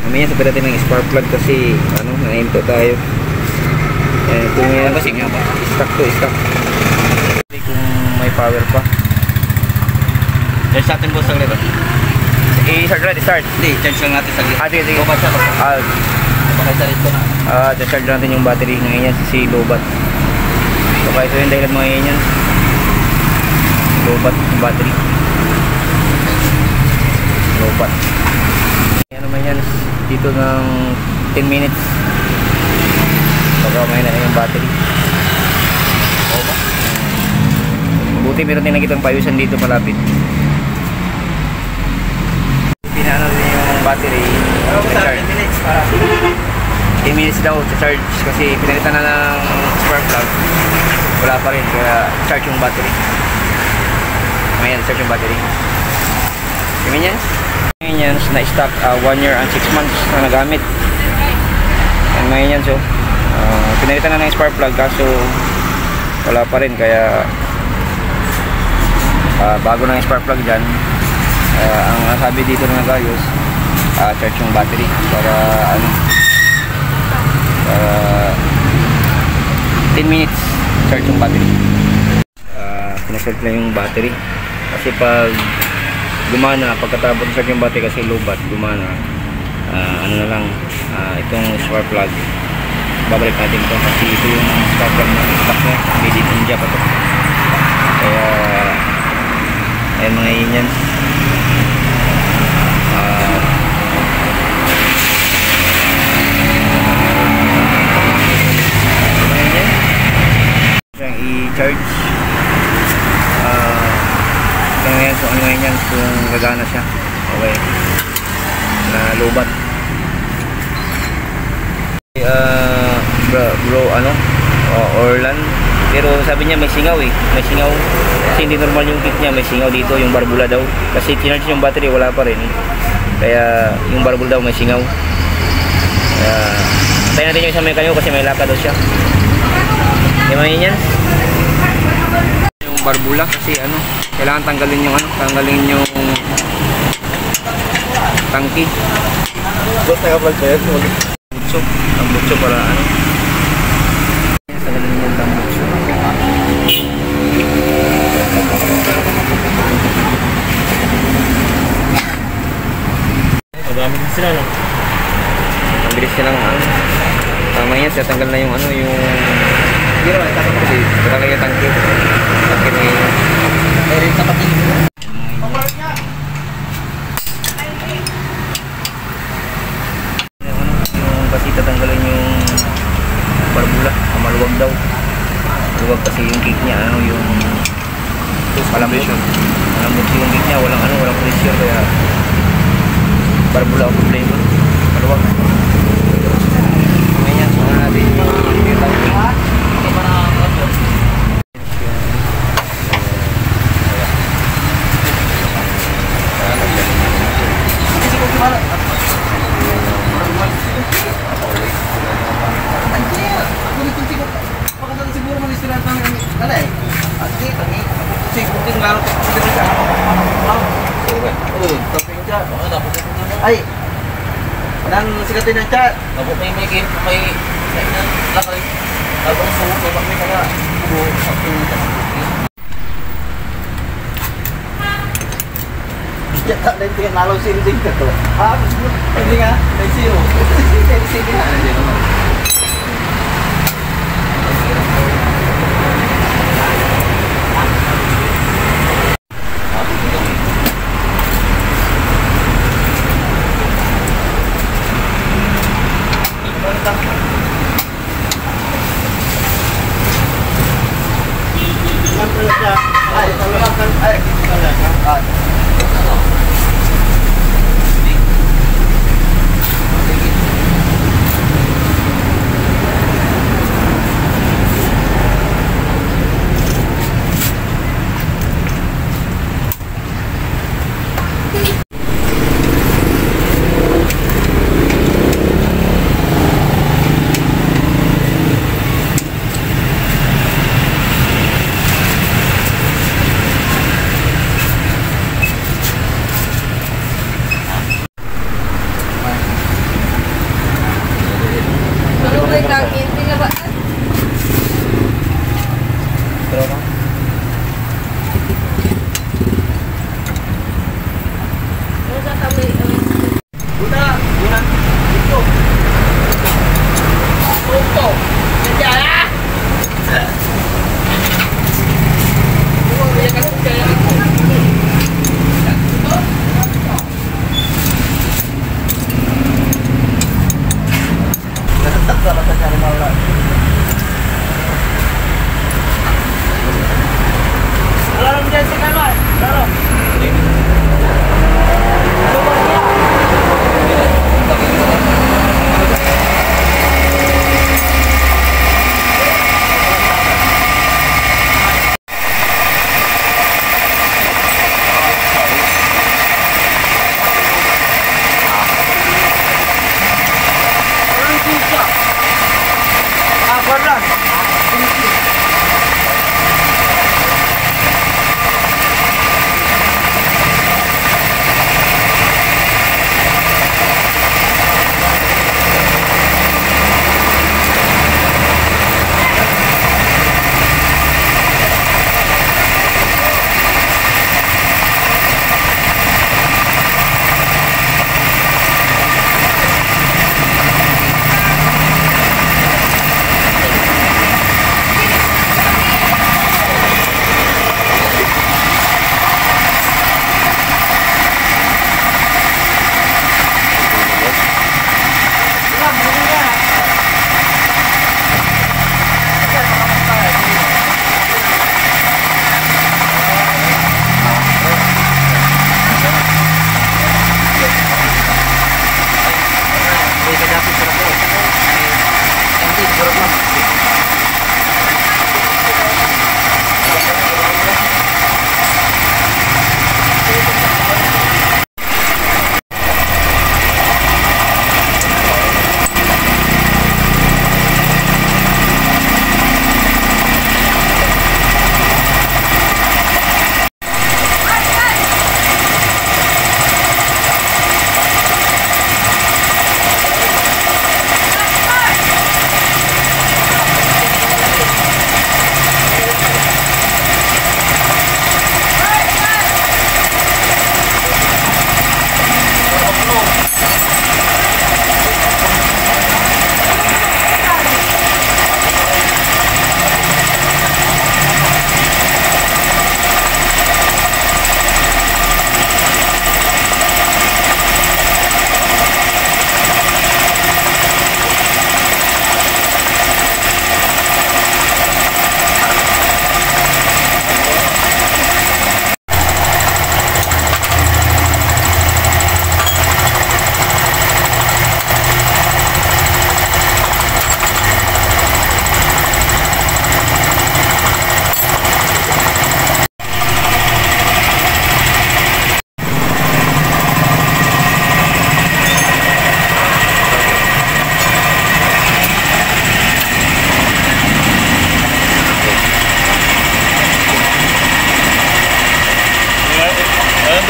Mamaya sabi natin ng spark plug kasi ano, na-ento tayo. Ito nga, stock to stock. Kung may power pa. Charge natin boss saglit. I-start natin, start. Hindi, charge lang natin saglit. Sige. Lobat siya. Baka sa rito na. Charge natin yung battery ngayon yan, si lobat. So kaya ito yung dahilan mga yan. Lobat yung battery. Lobat. Yan naman yan, dito ng 10 minutes. Baka may na yung battery. Buti meron din nakitang payusan dito malapit. Pinaano din yung battery. 10 minutes daw sa charge kasi pinalitan na ng spark plug. Wala pa rin kaya charge yung battery. Ngayon charge yung battery. Ngayon yan na stock 1 year and 6 months na nagamit. Ngayon yan so pinalitan na ng spark plug kaso wala pa rin kaya bago na yung spark plug dyan ang nasabi dito ng nagayos charge yung battery para ano 10 minutes charge yung battery. Pinaselt na yung battery kasi pag gumana pagkatapos charge yung battery kasi lobat gumana ano na lang itong spark plug babalik natin ito kasi ito yung spark plug na stock nya made in India pa ito kaya ayan mga yan i-charge ito ngayon kung ano ngayon yan kung gagana siya okay na lobat bro ano Orlan pero sabi niya may singaw may singaw kasi hindi normal yung kit niya may singaw dito yung barbula daw kasi tinarge yung battery wala pa rin kaya yung barbula daw may singaw kaya tayo natin yung isang mekanyo kasi may laka daw siya di mahin yan yung barbula kasi ano kailangan tanggalin yung ano tanggalin yung tangki Boss naka-vlog tayo ang butso para ano tanggalin yung tambutso magamit din sila no ang bilis niya lang ano tama yan siya tanggal na yung ano yung kasi tanggal yung tangki na yun rin sa pati yung kasi tatanggalin yung barbula maluwag daw maluwag kasi yung cake niya ano yung malambot yung cake niya walang pressure kaya barbula ang problema maluwag ngayon so natin yung tangki ay nang sigatin ng chat nabok may lakay abang suot may bakmi ka na ya tak ada yang malu sini tingkat tu ini kan dari zero dari sini ada Una. Ito. Ito. Nandiyan ah! Alarm dyan sa kanan. Alarm.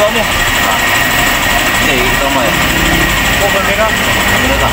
Ano mo? Hindi, ito mo eh. Cover me ka? Ano ka?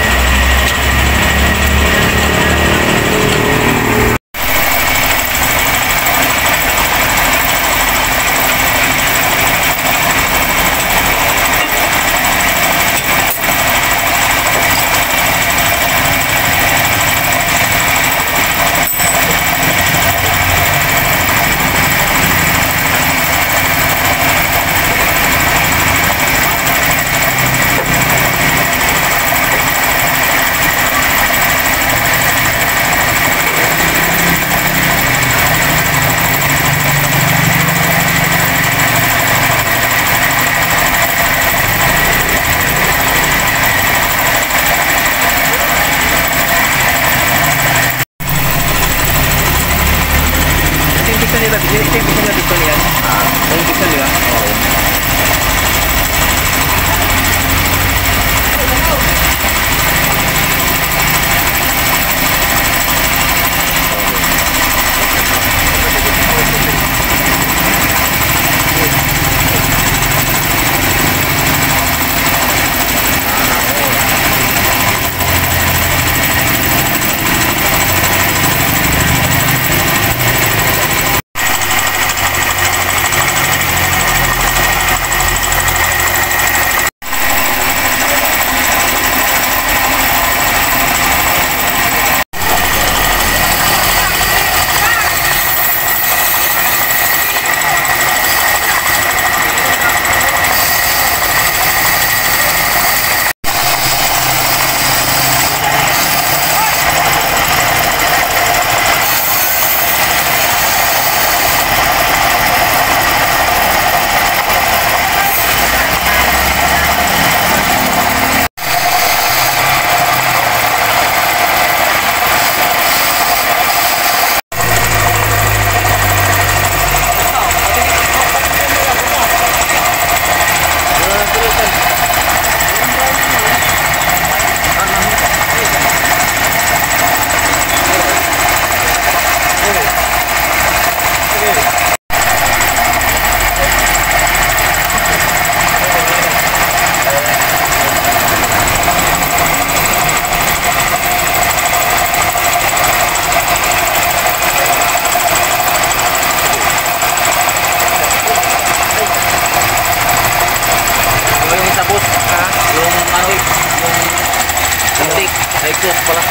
Focus pala.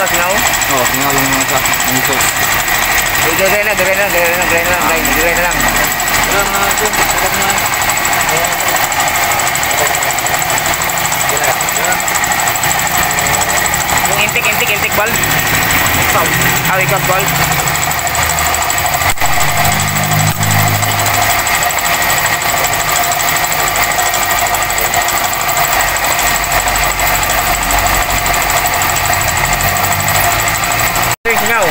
Singaw? Oo, singaw lang naman sa minso. Gagay na lang. Wala na ito. Wala na. Yung intik bal. Ikaw bal. Singaw.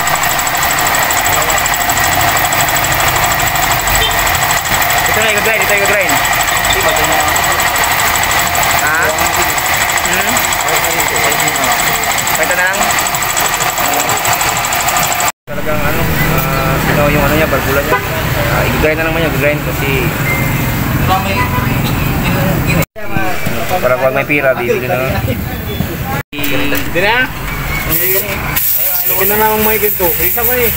Ito na i-grind. Iba ito na. Ha? Ito na lang. Talagang sinaw yung niya, barbula niya. I-grind na naman niya, i-grind kasi Marami. Gini. para pag may pira, bibili na. Hindi na. Hindi na naman may ganito. Isa mo eh.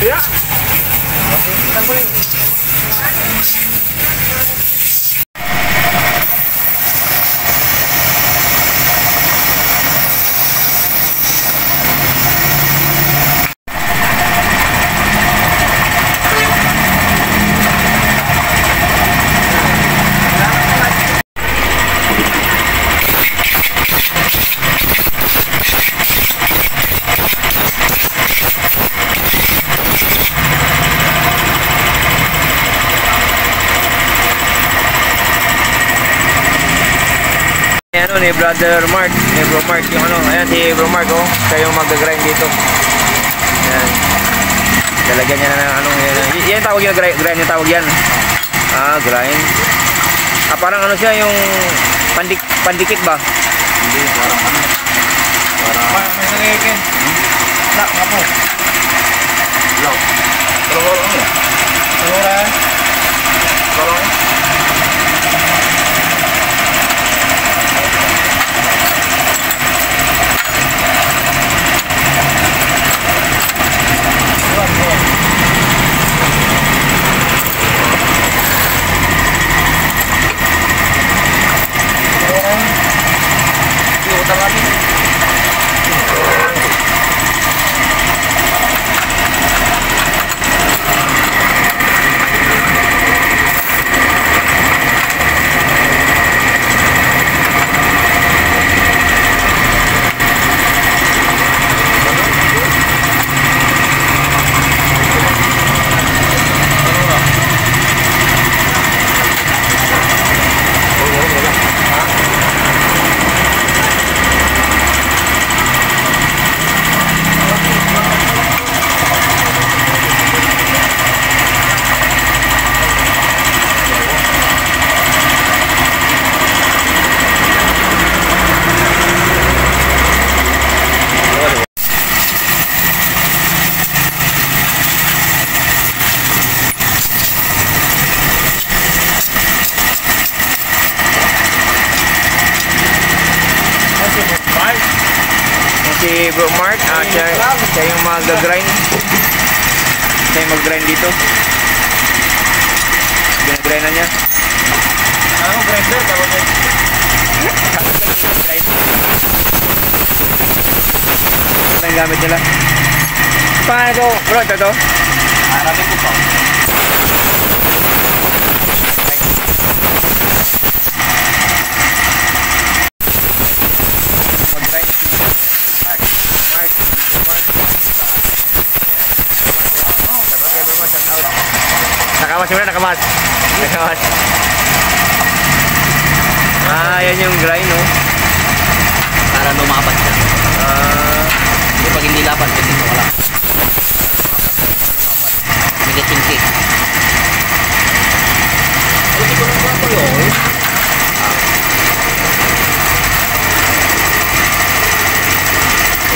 Kaya. Isa mo eh. Ni Brother Mark, ni Bro Mark yung ayan si Bro Mark siya yung mag-grind dito. Ayan. Lalagyan niya na yan tawag yung grind yung tawag yan. Grind. Parang siya yung pandikit ba? Hindi, parang ano. Parang May nangyaykin. Nak, ngapo. law. Pero ano ya? Salura. Kalau si Bro Mark, siya yung mag-grind. Siya yung mag-grind dito. Ginagrind na niya. Ano, grinder? Tawag niya. Ito yung gamit nila. Paano ito? Bro, ito? Marami ko pa. Mag-grind si Mark. Nakamas mo na, nakamas. Yan yung grind, no? Para lumapat siya. Hindi pag hindi lapat, kasi wala. May katingki. Ano ito ng mga yun?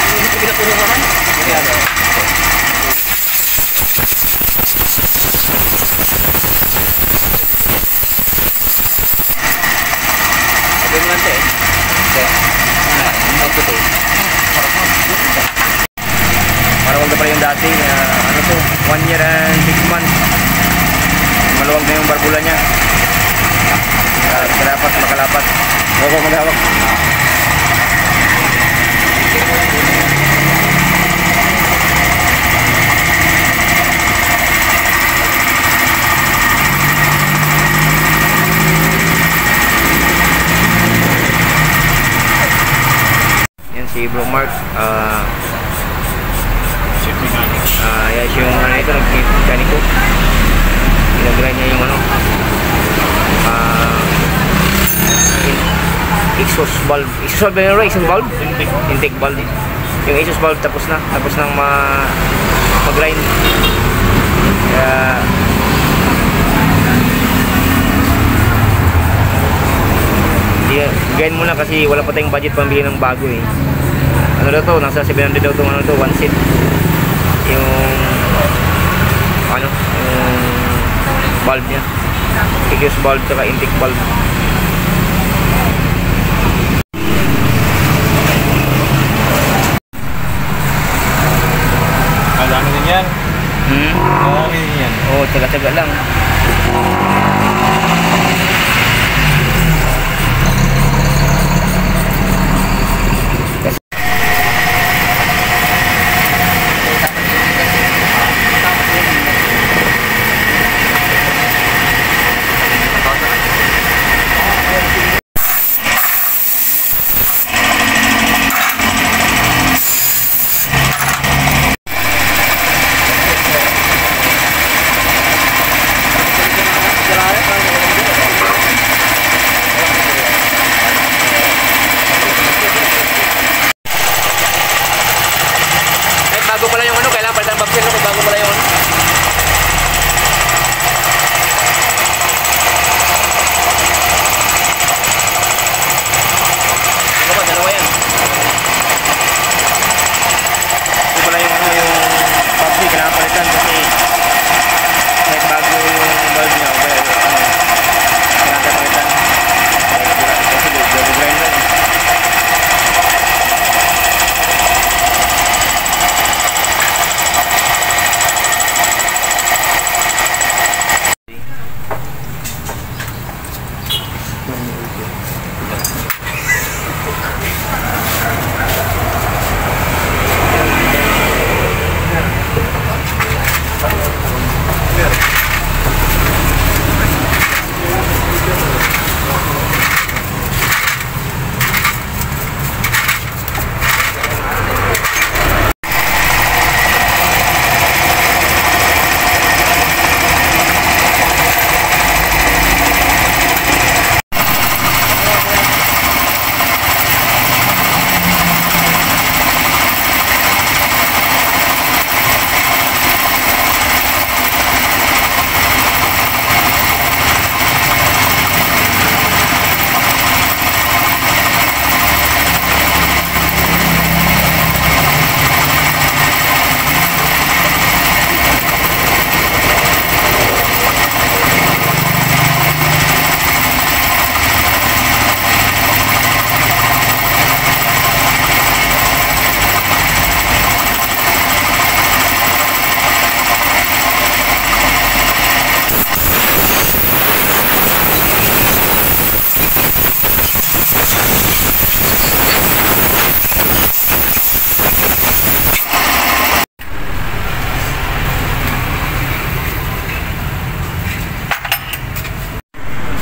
Hindi ko pinapunuhan. Ano? Sabi mo lang ito eh. Ang puti. Maluwag na pala yung dati. 1 year and 6 months. Maluwag na yung barbula niya. Dapat makalapat Hawak, maghawak. Yan si Bro Mark. Yan yung ano ito, nag-mekaniko. Pinag-grind niya yung ano, exhaust valve. Exhaust valve na yun, exhaust valve? Intake valve. Yung exhaust valve tapos nang mag-grind. Kaya grind muna kasi wala pa tayong budget pambili ng bago eh. Ano daw to, nasa 700 daw itong ano to, one set. Yung ano, yung valve niya, exhaust valve saka intake valve. Alam din yan. Alam din yan. Oo, tsaga-tsaga lang. Bago pala yung ano, kailangan palitan ng babsil no, bago pala yung ano. Dalawa yan. Ito pala yung ano, yung babsil, kailangan palitan kasi kahit bago yung valve niya, okay, ano, kailangan palitan. Kasi gagawin lang.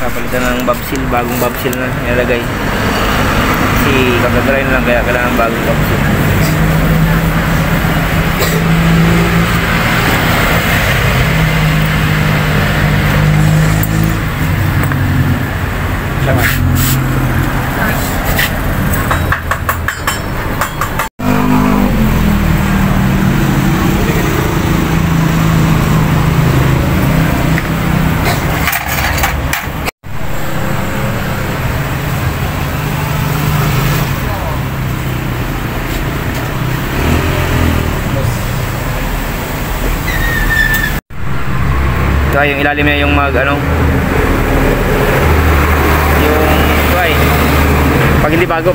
Papalitan ng babsil, bagong babsil na nilagay. Kasi kakagray na lang kaya kailangan bagong babsil. Salamat. Kaya yung ilalim niya yung ano, yung ay, pag hindi bago,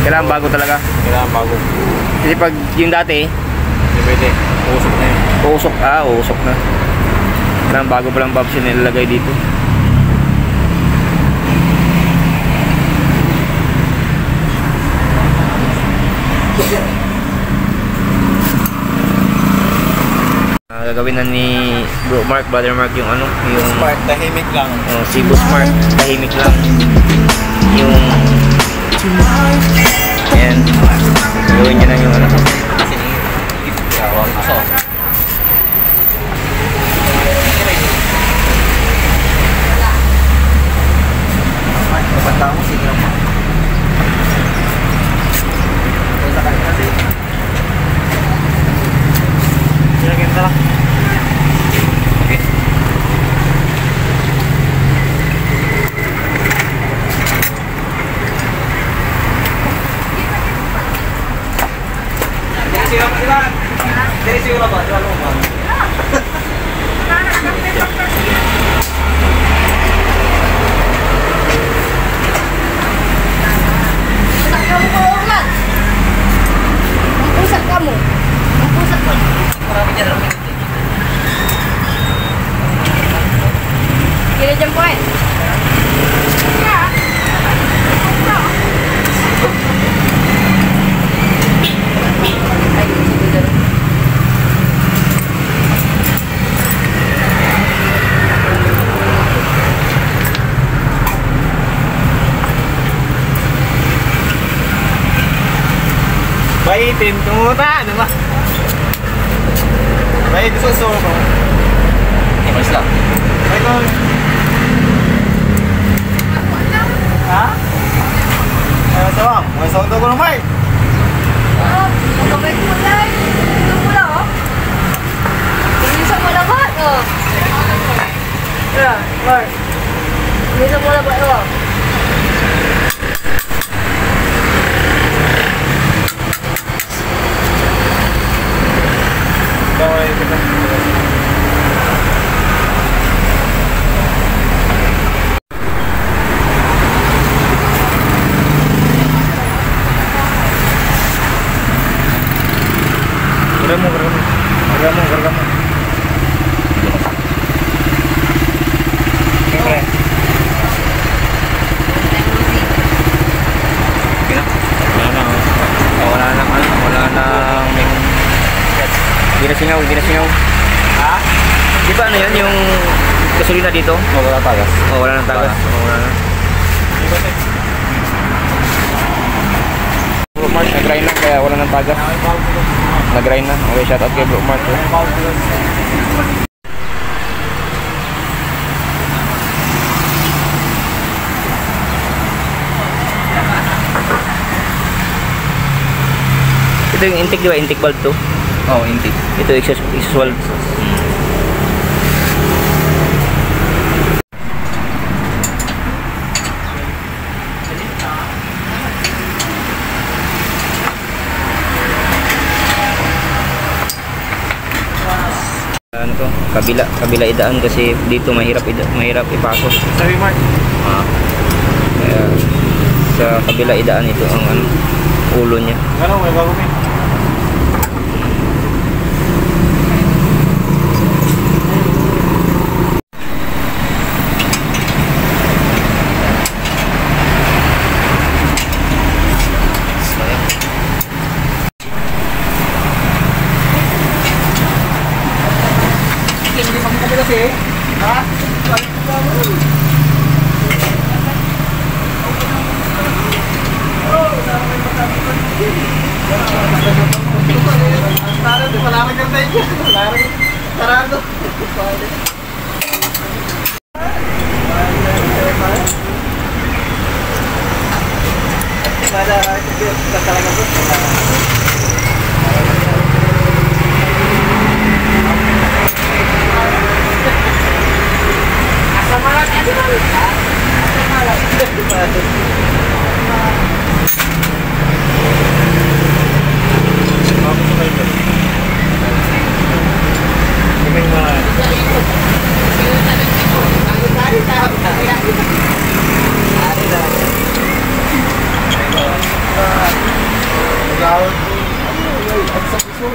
kailangan bago talaga. Kailangan bago. Kasi pag yung dati, Hindi pwede. Uusok na yun. uusok na. Kailangan bago palang babsil na ilalagay dito. Gagawin na ni Bro Mark, Brother Mark yung ano, yung Smart, tahimik lang. oh, si Boss Mark, tahimik lang. Yung ayan, gagawin niya na yung ano. Kasi gawang aso. Kapag mo, sige lang mo. Sa kanya kasi. Silagyan ka lang. Okay. Dari siyo ba? Diba mo ba? Pusat kamu. Pusat kamu. Marami dyan. Kira jam poin. Ya. Baitin, tumuta, ano ba? Baitin sa soko. Imas lang. Ay, kung... Ha? Ay, sawang. May sawang daw ko ng mic. Oh, magkabay ko lang. Ito mo lang, oh. Bisa mo lang, oh. Ya, Mark. Bisa mo lang, oh. Baway ko na. Karga mo. Okay. Wala nang hindi na singaw. Ha? Di ba ano yan, yung gasolina dito? Wala tagas. Wala nang tagas. Wala na. Bro Mark, nag-grind na kaya wala nang tagas. Nag-grind na. Okay, shout out kay Bro Mark. Ito yung intake, di ba? Intake valve to. Oh, intake. Ito exhaust valve. Ano to? Kabila idaan kasi dito mahirap ipasok. Sabi Mark. Kaya sa kabila idaan ito ang ano, ulo niya. Ano, may bago may. Kasi, ha?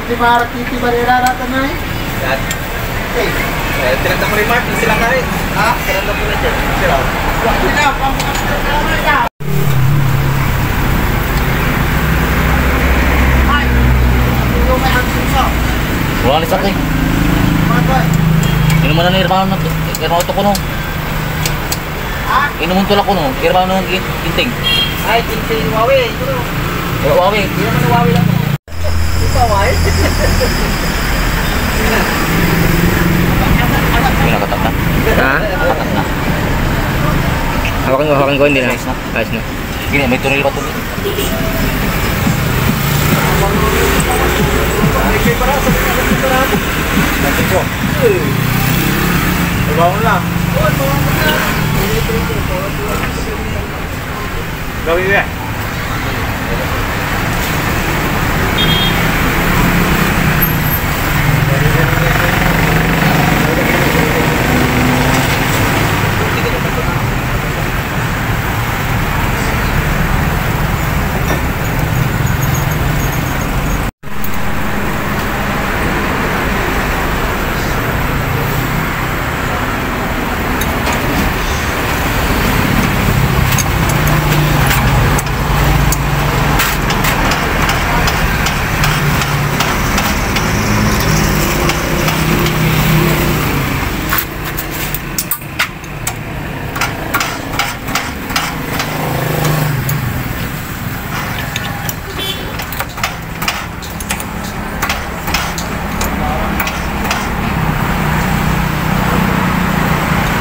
Di ba Titi Barera rata na eh? Hey, tinanda mo rin Mark, sila ka rin. Ha? Tinanda mo rin dyan. Sila. Sila, pamukas. Ay, yung may hangsin siya. Wala ni sakay. Irma na ito ko no. Inumun tulak ko no. Irma na ginting. Ay, tintin wawi. Ito. Wawi. Hindi naman wawi lang. Ito wawi. Hindi nakatak na. Ha? Nakatak na. Hawakan ko, hindi na. Ayos na. Ayos na. Gini, may tunil pa to. Bangon lang. Gawin mo.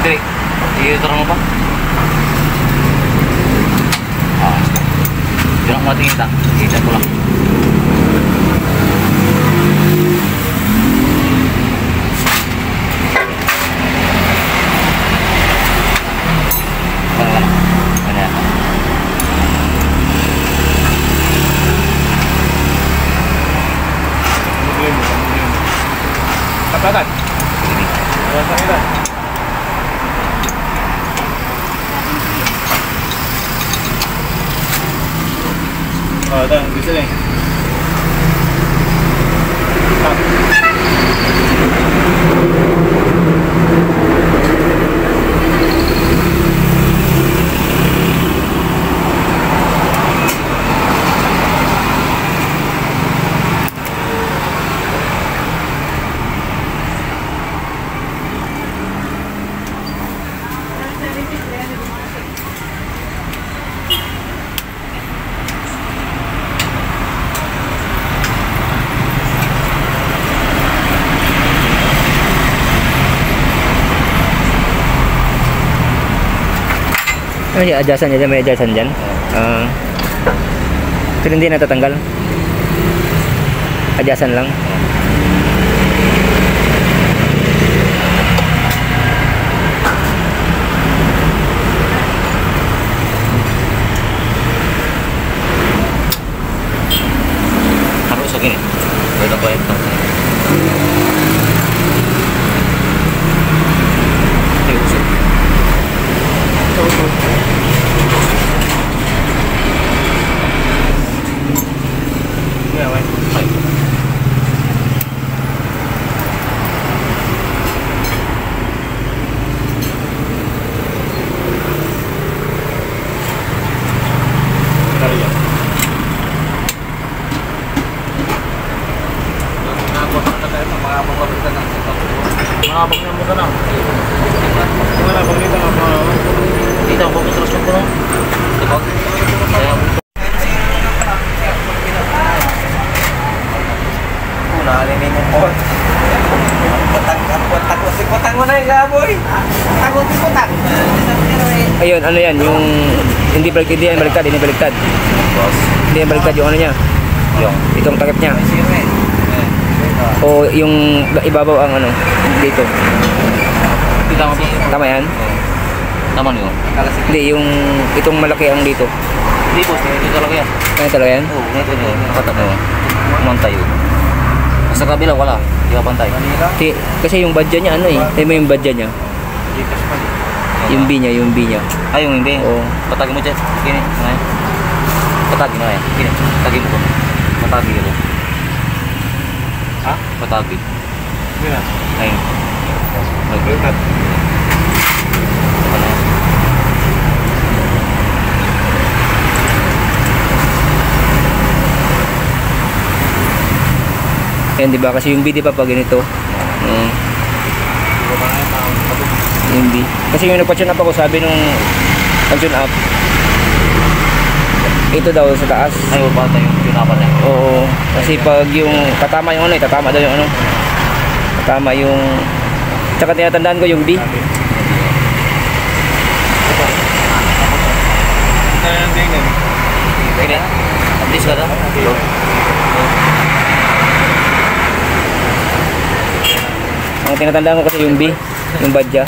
Direk, i-turn mo pa? Diyan ako matingin ta. Kita ko lang. Ano yan? Kapatan. Ayan sa kita. Oh, ito. Bisa nih. Ano yung adjustan dyan? May adjustan dyan? Pero hindi natatanggal. Adjustan lang. Harus segini. Beda po ito. Makapag na mo ka na. Wala pag dito nga pa. Dito ako construction ko no. Diba? Kaya Nalinin yung pot. Putang mo na yung gaboy. Tagot yung putang. Ayun, ano yan? Yung hindi baliktad, hindi yan baliktad, hindi baliktad. Hindi yan baliktad yung ano niya. Yung itong takip niya. O yung ibabaw ang ano dito. tama po. Tama yan? Tama nyo. Hindi, yung itong malaki ang dito. Hindi po, ito talaga yan. Ano talaga yan? Oo, ito nyo. Nakatamo. Kumantay yun. Sa kabila wala. Di ba pantay? Kasi yung badya niya ano eh. Tayo mo yung badya niya. Yung B niya, yung B niya. Ay, yung hindi. Oo. Patagin mo dyan. Gini. Ngayon. Patagin mo ngayon. Gini. Patagin mo ko. Patagin mo. Ha? Patagin. Gina. Ayun. Baliktad. Ano yan? Ayan, di ba? Kasi yung B, di ba, pag ganito. Yung B. Kasi yung nagpa-tune up ako, sabi nung pag-tune up, ito daw sa taas. Ay, bata yung pinapan niya. Oo. Kasi pag yung katama yung ano, tatama daw yung ano. Katama yung... Tsaka tinatandaan ko yung B. Pwede. At least ka na. Hello. Ang tinatandaan ko kasi yung B, yung badya,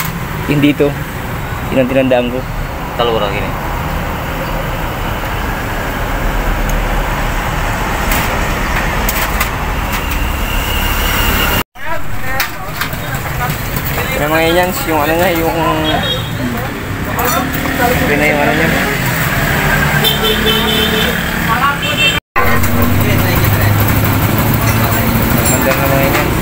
yung dito. Yun ang tinandaan ko. Talura gini. May mga Indians, yung ano niya, yung... Yun na yung ano niya. Maganda na mga Indians.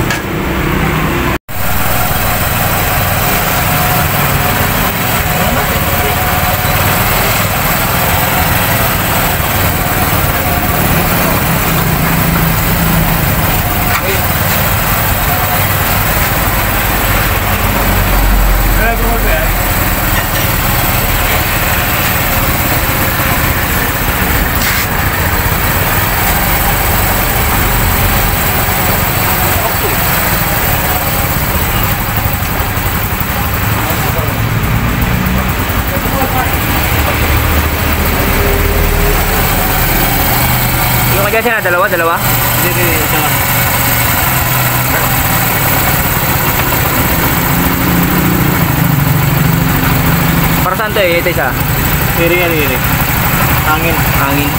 Yung kaya siya na, dalawa? Hindi, isa lang. Para saan to eh? Ito isa? Hiri. Hangin. Hangin.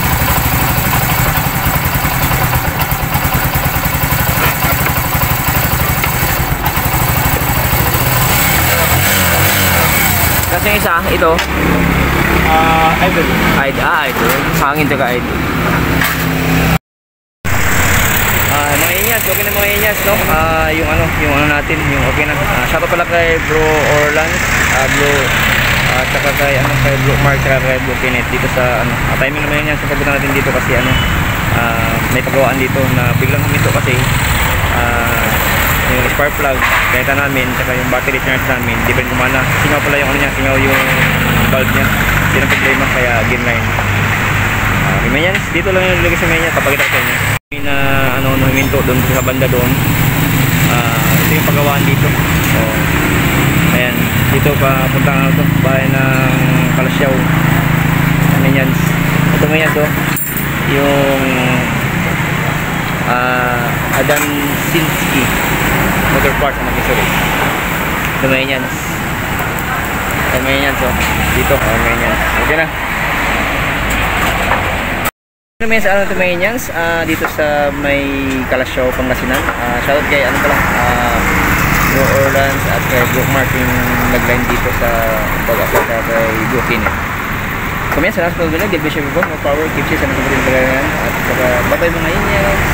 Kasi yung isa, ito. Idol. Idol. Hangin tsaka idol. Mga Inyas, okay na mga Inyas, no? Yung ano natin, yung okay na. Shoutout pala kay Bro Orlans, tsaka kay Bro Mark, tsaka kay Bro Kenneth dito sa timing naman yan sa pagpunta natin dito kasi may pagawaan dito na biglang huminto kasi yung spark plug kahit namin, tsaka yung battery charge namin di ba rin kumana, singaw pala yung singaw yung bulb niya, yun ang problema kaya gain line. Yan, dito lang yung lagi sa menya, papakita ko sa inyo na huminto doon sa banda doon. Ito yung pagawaan dito. Ayan, dito papunta na ito, bahay ng Kalasyaw. Yan, ito nga yan to, yung Adamczynski Motor Parts and Accessories. Ito nga yan. Ito nga yan to, dito, okay na. May sa Tumayanyans dito sa may Kalasyaw, Pangasinan. Shoutout kay New Orleans at kay Brook Mark yung nag-line dito sa pag-upload kay Brook Kenneth. Kami yan sa nasa pag-vlog, Delvision Vlog, more power, keep safe sa nasa pag-vlog at saka bye-bye mga Inyans.